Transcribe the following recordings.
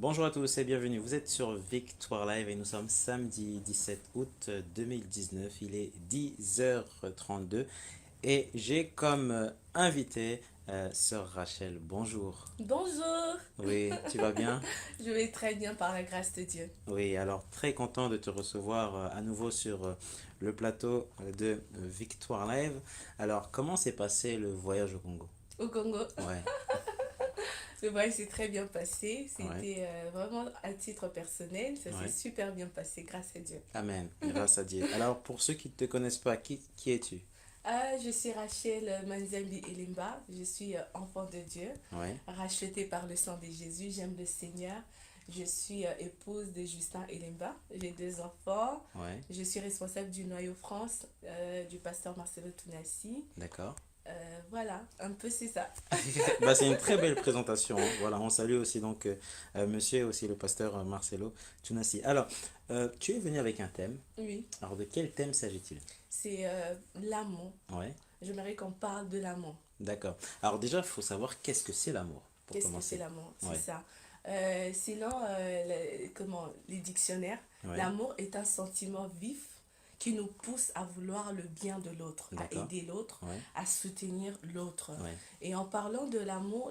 Bonjour à tous et bienvenue. Vous êtes sur Victoire Live et nous sommes samedi 17 août 2019. Il est 10h32 et j'ai comme invité Sœur Rachel. Bonjour. Bonjour, Oui, tu vas bien? je vais très bien par la grâce de Dieu. Oui, alors très content de te recevoir à nouveau sur le plateau de Victoire Live. Alors, comment s'est passé le voyage au Congo? Au Congo, Ouais, le voyage s'est très bien passé. ouais, C'était vraiment à titre personnel. Ça s'est ouais. super bien passé, grâce à Dieu. Amen. Grâce à Dieu. Alors, pour ceux qui ne te connaissent pas, qui es-tu? Je suis Rachel Manzambi Elimba. Je suis enfant de Dieu, Ouais, rachetée par le sang de Jésus. J'aime le Seigneur. Je suis épouse de Justin Elimba. J'ai deux enfants. ouais, Je suis responsable du noyau France du pasteur Marcelo Tounassi. d'accord. Voilà, un peu c'est ça. Bah, c'est une très belle présentation, hein. Voilà, on salue aussi donc monsieur aussi le pasteur Marcelo Tunassi. Alors, tu es venu avec un thème. Oui, Alors, de quel thème s'agit-il? c'est l'amour. Ouais, J'aimerais qu'on parle de l'amour. d'accord. Alors déjà, il faut savoir qu'est-ce que c'est l'amour, pour Qu'est-ce que c'est commencer. l'amour? C'est Ouais, ça. Selon les dictionnaires, ouais, l'amour est un sentiment vif qui nous pousse à vouloir le bien de l'autre, à d'accord. aider l'autre, Ouais, à soutenir l'autre. ouais, Et en parlant de l'amour,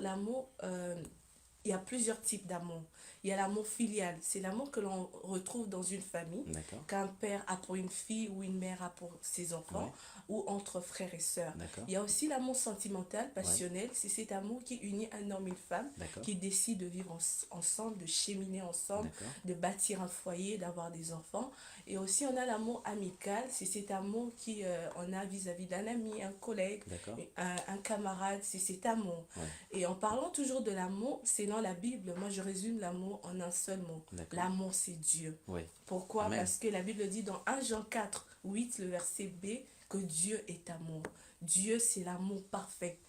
il y a plusieurs types d'amour. Il y a l'amour filial, c'est l'amour que l'on retrouve dans une famille, d'accord. qu'un père a pour une fille ou une mère a pour ses enfants, Ouais, ou entre frères et sœurs. d'accord. Il y a aussi l'amour sentimental, Ouais, passionnel, c'est cet amour qui unit un homme et une femme, d'accord. qui décident de vivre ensemble, de cheminer ensemble, D'accord. de bâtir un foyer, d'avoir des enfants. Et aussi on a l'amour amical, c'est cet amour qui on a vis-à-vis d'un ami, un collègue, D'accord. un camarade, c'est cet amour. Ouais, Et en parlant toujours de l'amour, selon la Bible, moi je résume l'amour en un seul mot. d'accord. L'amour, c'est Dieu. Ouais. Pourquoi? Amen. Parce que la Bible dit dans 1 Jean 4, 8, le verset B, que Dieu est amour. Dieu, c'est l'amour parfait.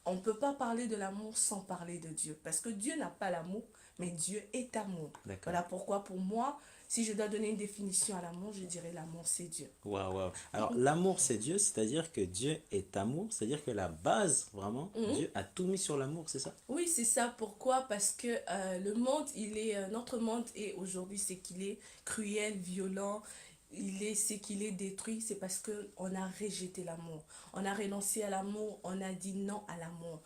On ne peut pas parler de l'amour sans parler de Dieu. Parce que Dieu n'a pas l'amour, mais Dieu est amour. D'accord. Voilà pourquoi pour moi, si je dois donner une définition à l'amour, je dirais l'amour, c'est Dieu. Waouh, waouh. Alors, l'amour, c'est Dieu, c'est-à-dire que Dieu est amour, c'est-à-dire que la base, vraiment, Mhm. Dieu a tout mis sur l'amour, c'est ça? Oui, c'est ça. Pourquoi? Parce que le monde, notre monde est aujourd'hui, c'est qu'il est cruel, violent, c'est qu'il est détruit. C'est parce que on a rejeté l'amour. On a renoncé à l'amour. On a dit non à l'amour.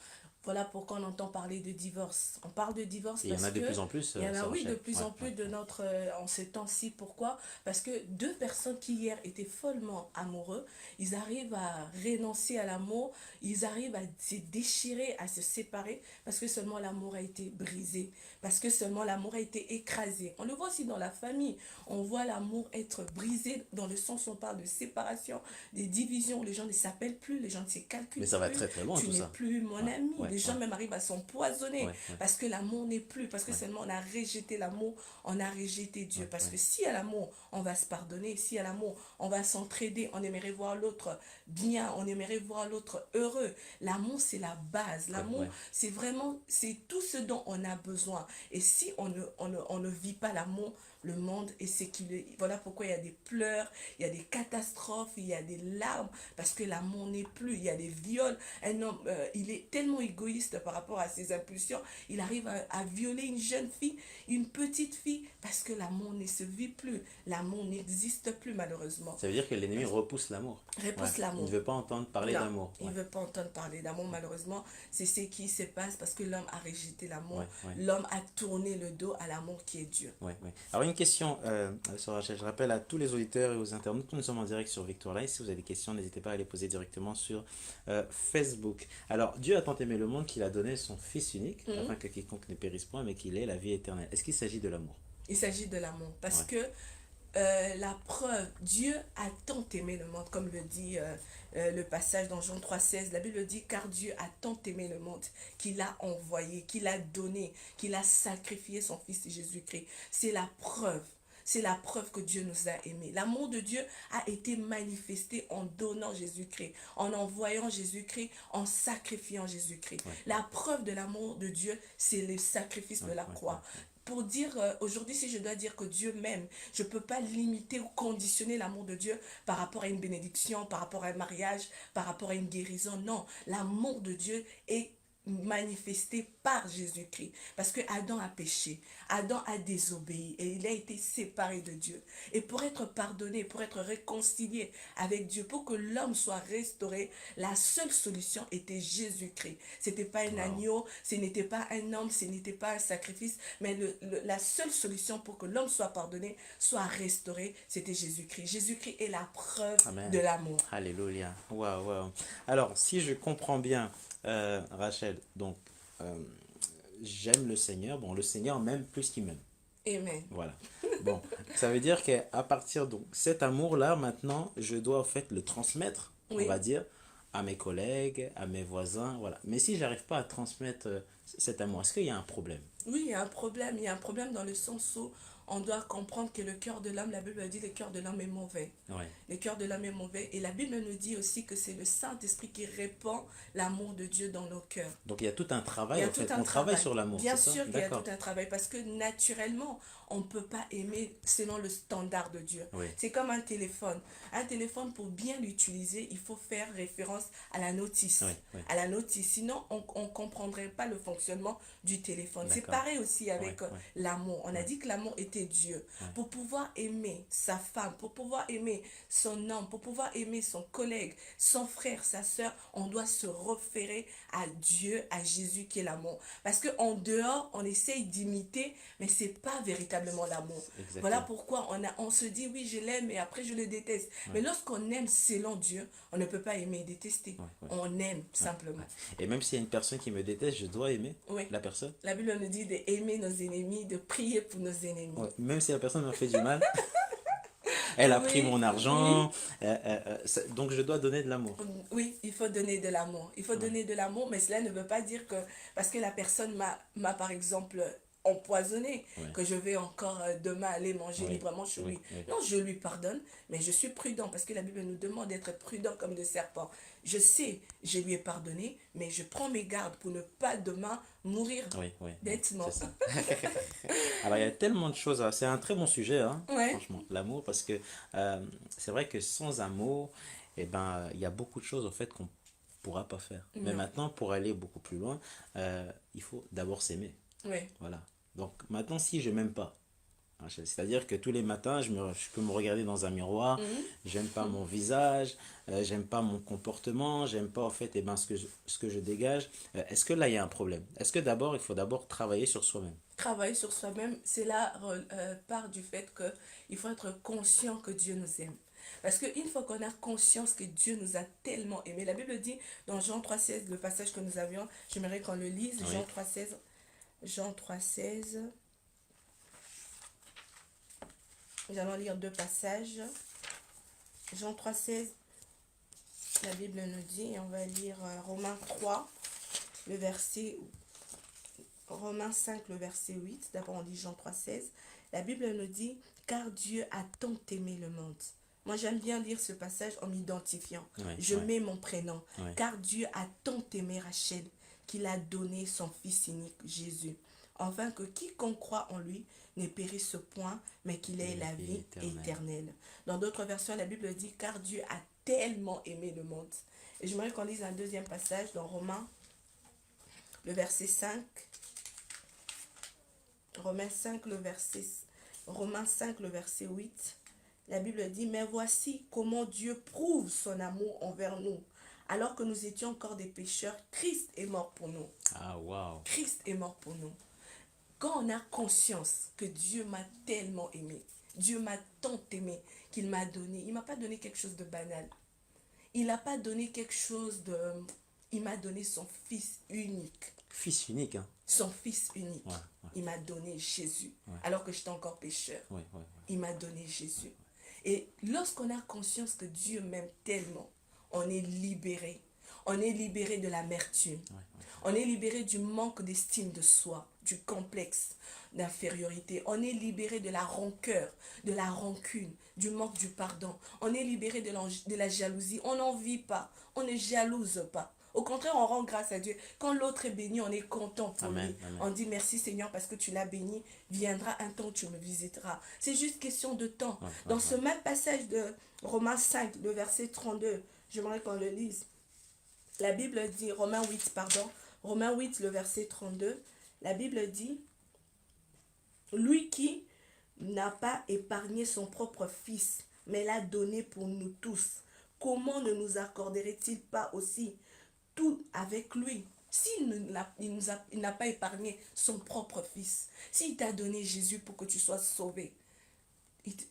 Voilà pourquoi on entend parler de divorce. On parle de divorce Et il y en parce a de que plus en plus, il y en a, sœur oui, de Rachel. plus Ouais, en ouais, plus de ouais. notre en ce temps-ci. Pourquoi? Parce que deux personnes qui hier étaient follement amoureux, ils arrivent à renoncer à l'amour, ils arrivent à se déchirer, à se séparer parce que seulement l'amour a été brisé, parce que seulement l'amour a été écrasé. On le voit aussi dans la famille. On voit l'amour être brisé dans le sens où on parle de séparation, des divisions, où les gens ne s'appellent plus, les gens ne se Mais calculent ça va plus. très très loin Tu tout n'es ça. plus mon Ouais, ami. ouais, Les ouais, gens même arrivent à s'empoisonner ouais, ouais, parce que l'amour n'est plus, parce que ouais, seulement on a rejeté l'amour, on a rejeté Dieu. ouais, Parce ouais, que si à l'amour, on va se pardonner, si à l'amour, on va s'entraider, on aimerait voir l'autre bien, on aimerait voir l'autre heureux. L'amour, c'est la base. ouais, L'amour, ouais. c'est vraiment, c'est tout ce dont on a besoin. Et si on ne vit pas l'amour, le monde est séculé. Voilà pourquoi il y a des pleurs, il y a des catastrophes, il y a des larmes, parce que l'amour n'est plus. Il y a des viols. Un homme, il est tellement égoïste par rapport à ses impulsions, il arrive à violer une jeune fille, une petite fille, parce que l'amour ne se vit plus. L'amour n'existe plus, malheureusement. Ça veut dire que l'ennemi repousse l'amour. Ouais. Repousse Il ne l'amour. veut pas entendre parler Non, d'amour. il Ouais, ne veut pas entendre parler d'amour, malheureusement. C'est ce qui se passe parce que l'homme a rejeté l'amour. ouais, ouais. L'homme a tourné le dos à l'amour qui est Dieu. Ouais, ouais. Alors une question, sur Rachel, je rappelle à tous les auditeurs et aux internautes que nous sommes en direct sur Victoire Live. Si vous avez des questions, n'hésitez pas à les poser directement sur Facebook. Alors Dieu a tant aimé le monde qu'il a donné son Fils unique, Mhm. afin que quiconque ne périsse point, mais qu'il ait la vie éternelle. Est-ce qu'il s'agit de l'amour? Il s'agit de l'amour. Parce Ouais, que la preuve, Dieu a tant aimé le monde, comme le dit le passage dans Jean 3,16. La Bible dit, car Dieu a tant aimé le monde qu'il a envoyé, qu'il a donné, qu'il a sacrifié son Fils Jésus-Christ. C'est la preuve. C'est la preuve que Dieu nous a aimés. L'amour de Dieu a été manifesté en donnant Jésus-Christ, en envoyant Jésus-Christ, en sacrifiant Jésus-Christ. ouais, ouais, La preuve de l'amour de Dieu, c'est le sacrifice ouais, de la ouais, ouais, croix. Pour dire, aujourd'hui, si je dois dire que Dieu m'aime, je ne peux pas limiter ou conditionner l'amour de Dieu par rapport à une bénédiction, par rapport à un mariage, par rapport à une guérison. Non, l'amour de Dieu est manifesté par Jésus-Christ. Parce que Adam a péché, Adam a désobéi et il a été séparé de Dieu. Et pour être pardonné, pour être réconcilié avec Dieu, pour que l'homme soit restauré, la seule solution était Jésus-Christ. Ce n'était pas un Wow. agneau, ce n'était pas un homme, ce n'était pas un sacrifice, mais la seule solution pour que l'homme soit pardonné, soit restauré, c'était Jésus-Christ. Jésus-Christ est la preuve Amen. de l'amour. Alléluia. Waouh, waouh. Alors, si je comprends bien, Rachel, donc, euh, j'aime le Seigneur. Bon, le Seigneur m'aime plus qu'il m'aime. Amen. Voilà. Bon, ça veut dire qu'à partir de cet amour-là, maintenant, je dois en fait le transmettre, on va Oui. dire, à mes collègues, à mes voisins, voilà. Mais si j'arrive pas à transmettre cet amour, est-ce qu'il y a un problème? Oui, il y a un problème. Il y a un problème dans le sens où on doit comprendre que le cœur de l'homme, la Bible dit, le cœur de l'homme est mauvais. Ouais. Le cœur de l'homme est mauvais. Et la Bible nous dit aussi que c'est le Saint-Esprit qui répand l'amour de Dieu dans nos cœurs. Donc il y a tout un Il y travail, a en tout fait. un On travaille travail. sur l'amour, Bien c'est ça? sûr qu'il y a tout D'accord. un travail parce que naturellement, on ne peut pas aimer selon le standard de Dieu. Oui. C'est comme un téléphone. Un téléphone, pour bien l'utiliser, il faut faire référence à la notice. Oui, oui. À la notice. Sinon, on ne comprendrait pas le fonctionnement du téléphone. C'est D'accord. pareil aussi Oui, avec oui, l'amour. On a oui, dit que l'amour était Dieu. oui. Pour pouvoir aimer sa femme, pour pouvoir aimer son homme, pour pouvoir aimer son collègue, son frère, sa soeur, on doit se référer à Dieu, à Jésus qui est l'amour. Parce qu'en dehors, on essaye d'imiter, mais c'est pas véritablement l'amour. Voilà Exactement. pourquoi on se dit oui, je l'aime et après je le déteste. Oui, Mais lorsqu'on aime selon Dieu, on ne peut pas aimer et détester. oui, oui, On aime oui, oui. simplement. Et même s'il y a une personne qui me déteste, je dois aimer Oui. la personne. La Bible nous dit d'aimer nos ennemis, de prier pour nos ennemis. Ouais. Même si la personne m'a fait du mal, elle a pris Oui, mon oui. argent, donc je dois donner de l'amour. Oui, il faut donner de l'amour. Il faut Ouais. donner de l'amour, mais cela ne veut pas dire que parce que la personne m'a par exemple empoisonné, Ouais. que je vais encore demain aller manger Oui, librement chez oui, lui. oui. Non, je lui pardonne, mais je suis prudent parce que la Bible nous demande d'être prudent comme des serpents. Je sais, je lui ai pardonné, mais je prends mes gardes pour ne pas demain mourir Oui, oui, oui, bêtement. c'est ça. Alors, il y a tellement de choses. C'est un très bon sujet, hein, Ouais, franchement, l'amour, parce que c'est vrai que sans amour, eh ben, il y a beaucoup de choses, en fait, qu'on pourra pas faire. Mais non, maintenant, pour aller beaucoup plus loin, il faut d'abord s'aimer. ouais. Voilà. Donc, maintenant, si je m'aime pas, hein, c'est-à-dire que tous les matins, je peux me regarder dans un miroir, Mhm. j'aime pas mon visage, j'aime pas mon comportement, j'aime pas en fait eh ben, ce que je dégage. Est-ce que là, il y a un problème? Est-ce que d'abord, il faut d'abord travailler sur soi-même? Travailler sur soi-même, c'est là part du fait que il faut être conscient que Dieu nous aime. Parce qu'une fois qu'on a conscience que Dieu nous a tellement aimés, la Bible dit dans Jean 3,16, le passage que nous avions, j'aimerais qu'on le lise, Oui. Jean 3,16. Jean 3,16. Nous allons lire deux passages. Jean 3,16, la Bible nous dit, et on va lire Romains 3, le verset Romains 5, le verset 8. D'abord, on dit Jean 3,16. La Bible nous dit, car Dieu a tant aimé le monde. Moi, j'aime bien lire ce passage en m'identifiant. Oui, Je oui, mets mon prénom. oui. Car Dieu a tant aimé Rachel qu'il a donné son Fils unique, Jésus, afin que quiconque croit en lui ne périsse point, mais qu'il ait la vie éternelle. Dans d'autres versions, la Bible dit, car Dieu a tellement aimé le monde. Et j'aimerais qu'on lise un deuxième passage dans Romains, le verset 5. Romains 5, Romains 5, le verset 8. La Bible dit, mais voici comment Dieu prouve son amour envers nous. Alors que nous étions encore des pécheurs, Christ est mort pour nous. Ah, waouh. Christ est mort pour nous. Quand on a conscience que Dieu m'a tellement aimé, Dieu m'a tant aimé qu'il m'a donné, il ne m'a pas donné quelque chose de banal. Il n'a pas donné quelque chose de... Il m'a donné son Fils unique. Fils unique, hein? Son Fils unique. Ouais, ouais, Il m'a donné Jésus. ouais, Alors que j'étais encore pécheur. ouais, ouais, Il m'a donné Jésus. Et lorsqu'on a conscience que Dieu m'aime tellement, on est libéré. On est libéré de l'amertume. ouais, ouais. On est libéré du manque d'estime de soi, du complexe d'infériorité. On est libéré de la rancœur, de la rancune, du manque du pardon. On est libéré de la jalousie. On n'en vit pas. On ne jalouse pas. Au contraire, on rend grâce à Dieu. Quand l'autre est béni, on est content pour Amen, lui. amen. On dit merci Seigneur parce que tu l'as béni. Viendra un temps où tu me visiteras. C'est juste question de temps. Ouais, Dans ouais, ce ouais. même passage de Romains 5, le verset 32, j'aimerais qu'on le lise. La Bible dit, Romains 8, pardon, Romains 8, le verset 32, la Bible dit, lui qui n'a pas épargné son propre fils, mais l'a donné pour nous tous, comment ne nous accorderait-il pas aussi tout avec lui? S'il il n'a pas épargné son propre fils, s'il t'a donné Jésus pour que tu sois sauvé,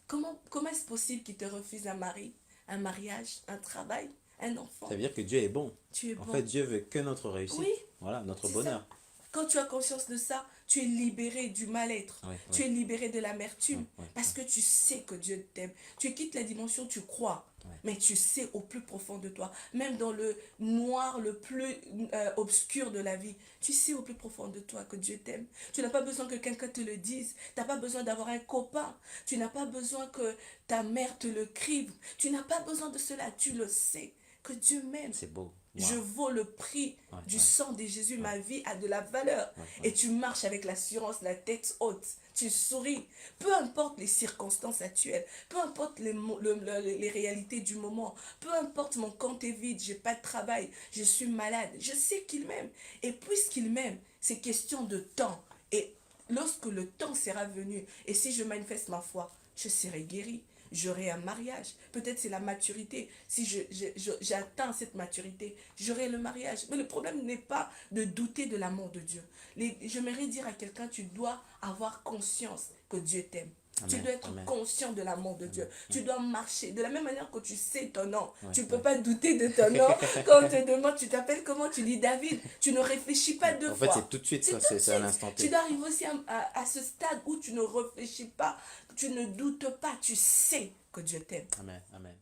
comment est-ce possible qu'il te refuse un mari, un mariage, un travail, un enfant? Ça veut dire que Dieu est bon. Tu es En bon. fait, Dieu veut que notre réussite. Oui. Voilà, notre C'est bonheur. ça. Quand tu as conscience de ça, tu es libéré du mal-être. Oui, Tu oui. es libéré de l'amertume. Oui, oui, parce que tu sais que Dieu t'aime. Tu quittes la dimension, tu crois. Oui. Mais tu sais au plus profond de toi. Même dans le noir le plus obscur de la vie. Tu sais au plus profond de toi que Dieu t'aime. Tu n'as pas besoin que quelqu'un te le dise. Tu n'as pas besoin d'avoir un copain. Tu n'as pas besoin que ta mère te le crive. Tu n'as pas besoin de cela. Tu le sais. Que Dieu m'aime. C'est beau. Wow. Je vaux le prix du sang de Jésus. Ma vie a de la valeur. Et tu marches avec l'assurance, la tête haute. Tu souris. Peu importe les circonstances actuelles. Peu importe les réalités du moment. Peu importe mon compte est vide. J'ai pas de travail. Je suis malade. Je sais qu'il m'aime. Et puisqu'il m'aime, c'est question de temps. Et lorsque le temps sera venu, et si je manifeste ma foi, je serai guéri. J'aurai un mariage. Peut-être c'est la maturité. Si j'atteins cette maturité, j'aurai le mariage. Mais le problème n'est pas de douter de l'amour de Dieu. J'aimerais dire à quelqu'un, tu dois avoir conscience que Dieu t'aime. Tu dois être conscient de l'amour de Dieu. Tu dois marcher. De la même manière que tu sais ton nom, tu ne peux pas douter de ton nom. Quand on te demande, tu t'appelles comment, tu dis David. Tu ne réfléchis pas deux fois. En fait, c'est tout de suite, c'est à l'instant T. Tu dois arriver aussi à ce stade où tu ne réfléchis pas, tu ne doutes pas, tu sais que Dieu t'aime. Amen, amen.